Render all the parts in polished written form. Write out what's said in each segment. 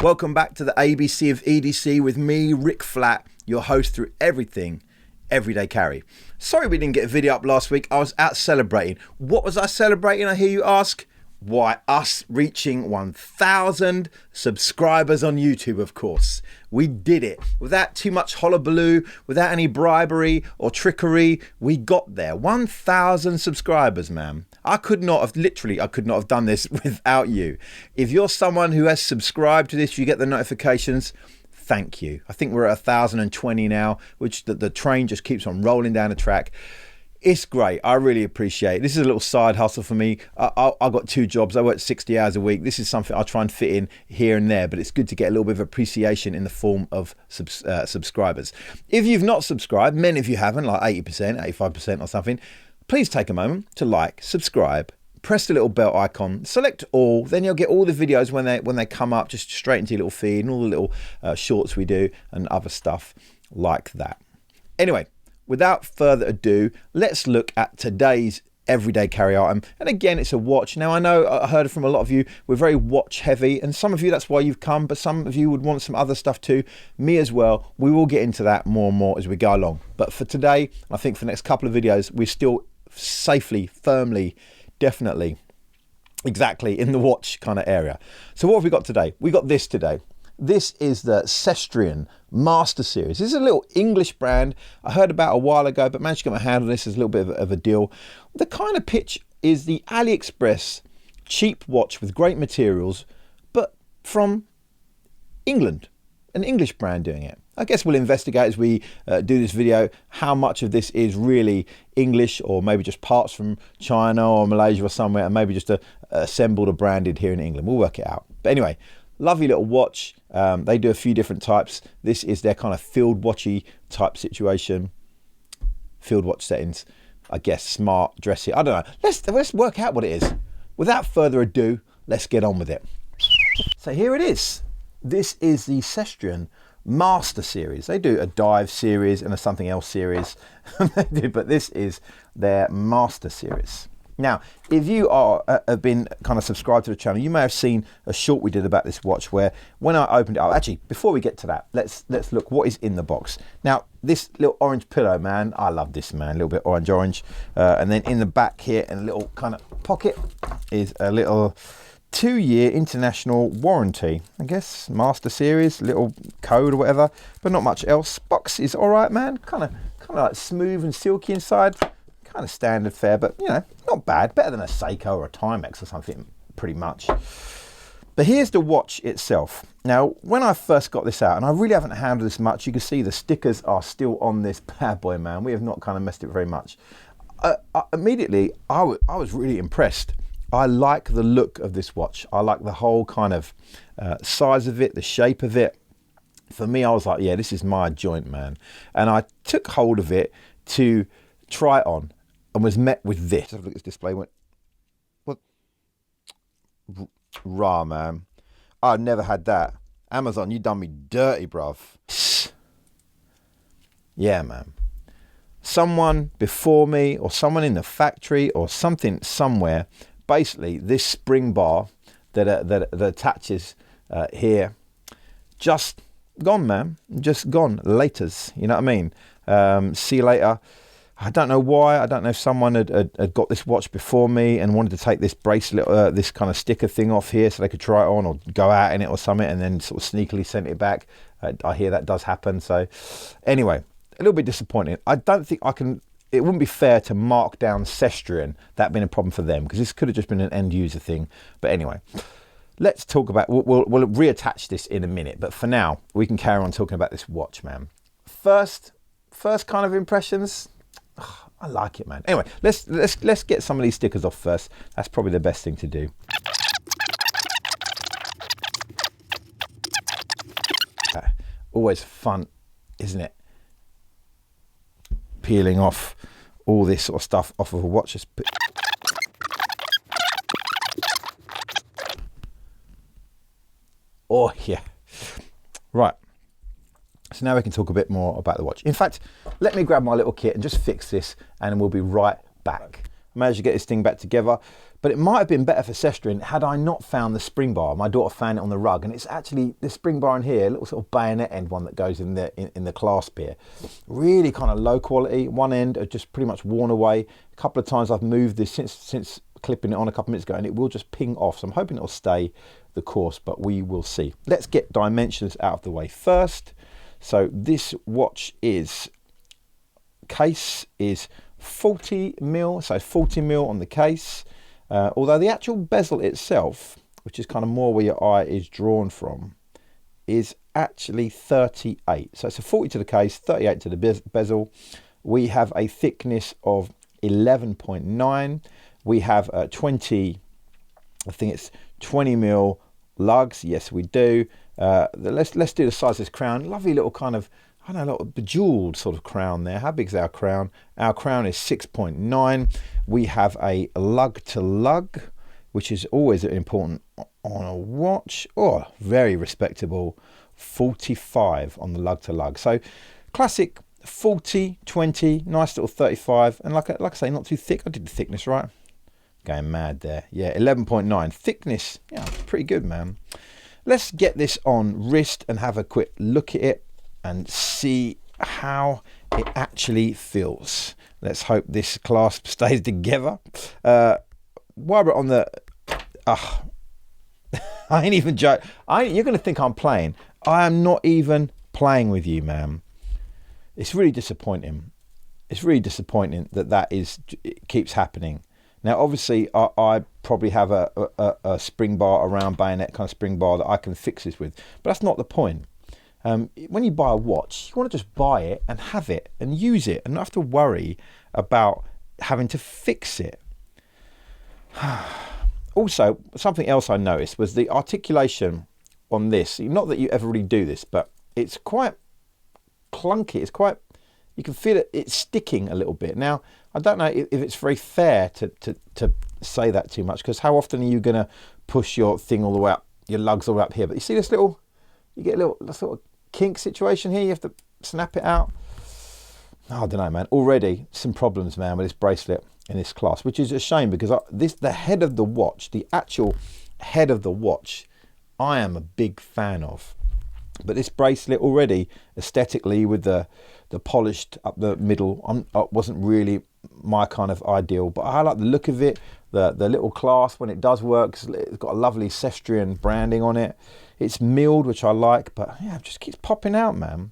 Welcome back to the ABC of EDC with me, Rick Flat, your host through everything, Everyday Carry. Sorry we didn't get a video up last week. I was out celebrating. What was I celebrating, I hear you ask? Why, us reaching 1,000 subscribers on YouTube, of course. We did it. Without too much hullabaloo, without any bribery or trickery, we got there. 1,000 subscribers, man. I could not have done this without you. If you're someone who has subscribed to this, you get the notifications, thank you. I think we're at 1,020 now, which the train just keeps on rolling down the track. It's great. I really appreciate it. This is a little side hustle for me. I've got 2 jobs. I work 60 hours a week. This is something I try and fit in here and there, but it's good to get a little bit of appreciation in the form of subscribers. If you've not subscribed, many of you haven't, like 80%, 85% or something, please take a moment to like, subscribe, press the little bell icon, select all, then you'll get all the videos when they come up, just straight into your little feed, and all the little shorts we do and other stuff like that. Anyway, without further ado, let's look at today's everyday carry item. And again, it's a watch. Now, I know I heard from a lot of you, we're very watch heavy, and some of you, that's why you've come, but some of you would want some other stuff too. Me as well. We will get into that more and more as we go along. But for today, I think for the next couple of videos, we're still safely, firmly, definitely, exactly in the watch kind of area. So what have we got today? We got this today. This is the Cestrian Master Series. This is a little English brand I heard about a while ago, but managed to get my hand on this as a little bit of a deal. The kind of pitch is the AliExpress cheap watch with great materials, but from England, an English brand doing it. I guess we'll investigate as we do this video how much of this is really English, or maybe just parts from China or Malaysia or somewhere, and maybe just assembled or branded here in England. We'll work it out. But anyway, lovely little watch. They do a few different types. This is their kind of field watchy type situation. Field watch settings, I guess, smart, dressy. I don't know. Let's work out what it is. Without further ado, let's get on with it. So here it is. This is the Cestrian Master Series. They do a dive series and a something else series, but this is their Master Series. Now, if you have been kind of subscribed to the channel, you may have seen a short we did about this watch where when I opened it up, actually, before we get to that, let's look what is in the box. Now, this little orange pillow, man, I love this, man, a little bit orange. And then in the back here, in a little kind of pocket, is a little 2-year international warranty. I guess, Master Series, little code or whatever, but not much else. Box is all right, man, kind of like smooth and silky inside. Kind of standard fare, but you know, not bad. Better than a Seiko or a Timex or something, pretty much. But here's the watch itself. Now, when I first got this out, and I really haven't handled this much, you can see the stickers are still on this bad boy, man. We have not kind of messed it very much. Immediately, I was really impressed. I like the look of this watch. I like the whole kind of size of it, the shape of it. For me, I was like, yeah, this is my joint, man. And I took hold of it to try it on, and was met with this. Have a look at this display. Went, what? Rah, man. I've never had that. Amazon, you done me dirty, bruv. Yeah, man. Someone before me, or someone in the factory, or something somewhere. Basically, this spring bar that attaches here, just gone, man. Just gone. Laters. You know what I mean? See you later. I don't know why. I don't know if someone had got this watch before me and wanted to take this bracelet, this kind of sticker thing off here so they could try it on or go out in it or something, and then sort of sneakily sent it back. I hear that does happen. So anyway, a little bit disappointing. I don't think I can, it wouldn't be fair to mark down Cestrian, that being a problem for them, because this could have just been an end user thing. But anyway, let's talk about, we'll reattach this in a minute. But for now, we can carry on talking about this watch, man. First kind of impressions. I like it, man. Anyway, let's get some of these stickers off first. That's probably the best thing to do. Always fun, isn't it? Peeling off all this sort of stuff off of a watch. Oh yeah. Right. So now we can talk a bit more about the watch. In fact, let me grab my little kit and just fix this, and we'll be right back. managed to get this thing back together. But it might have been better for Cestrian had I not found the spring bar. My daughter found it on the rug, and it's actually the spring bar in here, a little sort of bayonet end one that goes in the clasp here. Really kind of low quality. One end are just pretty much worn away. A couple of times I've moved this since clipping it on a couple of minutes ago, and it will just ping off. So I'm hoping it'll stay the course, but we will see. Let's get dimensions out of the way first. So this watch case is 40mm, so 40mm on the case. Although the actual bezel itself, which is kind of more where your eye is drawn from, is actually 38. So it's a 40 to the case, 38 to the bezel. We have a thickness of 11.9. We have 20, I think it's 20mm lugs. Yes, we do. Let's do the size of this crown. Lovely little kind of, I don't know, a little bejeweled sort of crown there. How big is our crown? Our crown is 6.9. We have a lug to lug, which is always important on a watch. Oh, very respectable 45 on the lug to lug. So classic 40, 20, nice little 35. And like I say, not too thick. I did the thickness right. Going mad there. Yeah, 11.9. Thickness, yeah, pretty good, man. Let's get this on wrist and have a quick look at it and see how it actually feels. Let's hope this clasp stays together. While we're on the... I ain't even joking. You're going to think I'm playing. I am not even playing with you, man. It's really disappointing. It's really disappointing that it keeps happening. Now, obviously, I probably have a spring bar, around bayonet kind of spring bar that I can fix this with. But that's not the point. When you buy a watch, you want to just buy it and have it and use it and not have to worry about having to fix it. Also, something else I noticed was the articulation on this. Not that you ever really do this, but it's quite clunky. It's quite, you can feel it's sticking a little bit. Now, I don't know if it's very fair to say that too much, because how often are you going to push your thing all the way up, your lugs all the way up here? But you see this little, you get a little sort of kink situation here. You have to snap it out. Oh, I don't know, man. Already some problems, man, with this bracelet in this class, which is a shame, because the head of the watch, the actual head of the watch, I am a big fan of. But this bracelet already, aesthetically, with the polished up the middle, wasn't really my kind of ideal. But I like the look of it. The little clasp, when it does work, it's got a lovely Cestrian branding on it. It's milled, which I like, but yeah, it just keeps popping out, man.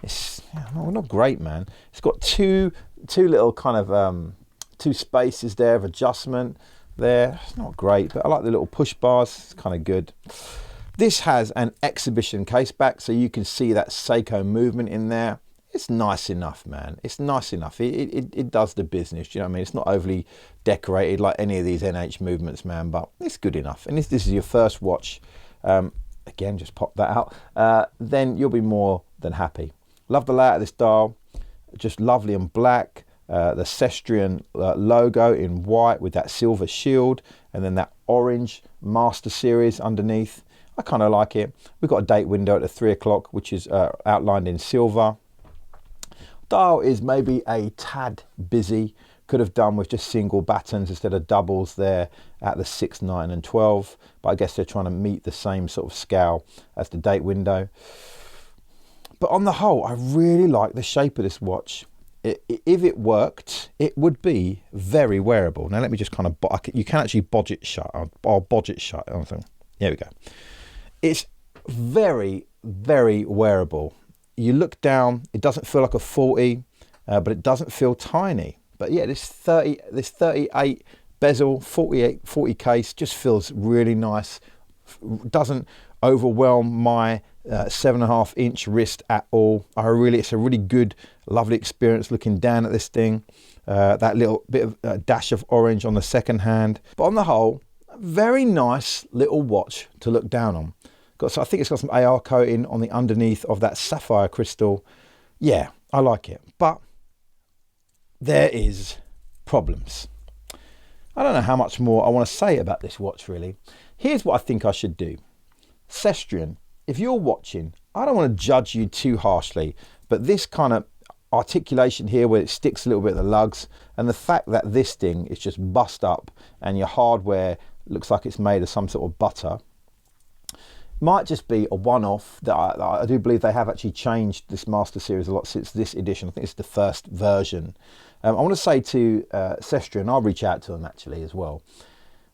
It's not great, man. It's got two little kind of two spaces there of adjustment there. It's not great, but I like the little push bars. It's kind of good. This has an exhibition case back, so you can see that Seiko movement in there. It's nice enough, man. It's nice enough. It does the business. Do you know what I mean? It's not overly decorated like any of these NH movements, man, but it's good enough. And if this is your first watch, again, just pop that out, then you'll be more than happy. Love the layout of this dial. Just lovely and black. The Cestrian logo in white with that silver shield, and then that orange Master Series underneath. I kind of like it. We've got a date window at the 3 o'clock, which is outlined in silver. Dial is maybe a tad busy. Could have done with just single battens instead of doubles there at the 6, 9 and 12. But I guess they're trying to meet the same sort of scale as the date window. But on the whole, I really like the shape of this watch. If it worked, it would be very wearable. Now let me just kind of, you can actually bodge it shut. I'll bodge it shut. There we go. It's very, very wearable. You look down, it doesn't feel like a 40, but it doesn't feel tiny. But yeah, this 38 bezel, 40 case just feels really nice. Doesn't overwhelm my 7.5-inch wrist at all. It's a really good, lovely experience looking down at this thing. That little bit of dash of orange on the second hand. But on the whole, very nice little watch to look down on. So I think it's got some AR coating on the underneath of that sapphire crystal. Yeah, I like it. But there is problems. I don't know how much more I want to say about this watch, really. Here's what I think I should do. Cestrian, if you're watching, I don't want to judge you too harshly, but this kind of, articulation here where it sticks a little bit of the lugs, and the fact that this thing is just bust up and your hardware looks like it's made of some sort of butter. Might just be a one-off. That I do believe they have actually changed this Master Series a lot since this edition. I think it's the first version. I want to say to Cestrian, I'll reach out to them actually as well.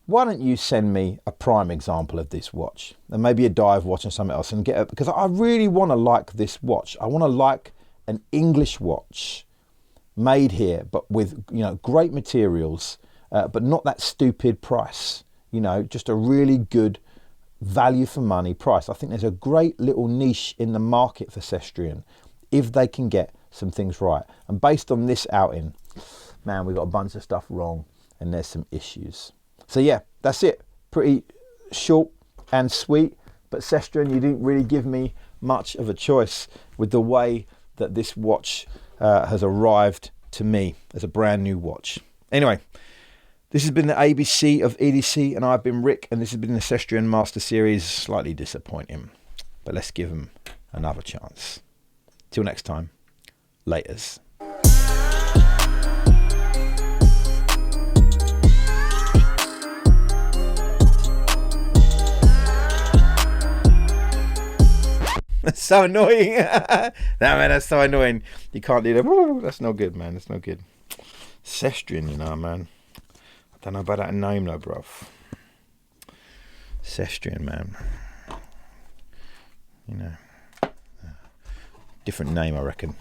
Why don't you send me a prime example of this watch, and maybe a dive watch and something else, and get it, because I really want to like this watch. I want to like an English watch made here, but with, you know, great materials, but not that stupid price. You know, just a really good value for money price. I think there's a great little niche in the market for Cestrian if they can get some things right. And based on this outing, man, we got a bunch of stuff wrong and there's some issues. So yeah, that's it. Pretty short and sweet, but Cestrian, you didn't really give me much of a choice with the way that this watch has arrived to me as a brand new watch. Anyway, this has been the ABC of EDC, and I've been Rick, and this has been the Cestrian Master Series. Slightly disappointing, but let's give him another chance. Till next time, laters. That's so annoying. Nah, man, that's so annoying. You can't do that. Woo, that's no good, man. That's no good. Cestrian, you know, man. I don't know about that name, though, bruv. Cestrian, man. You know. Different name, I reckon.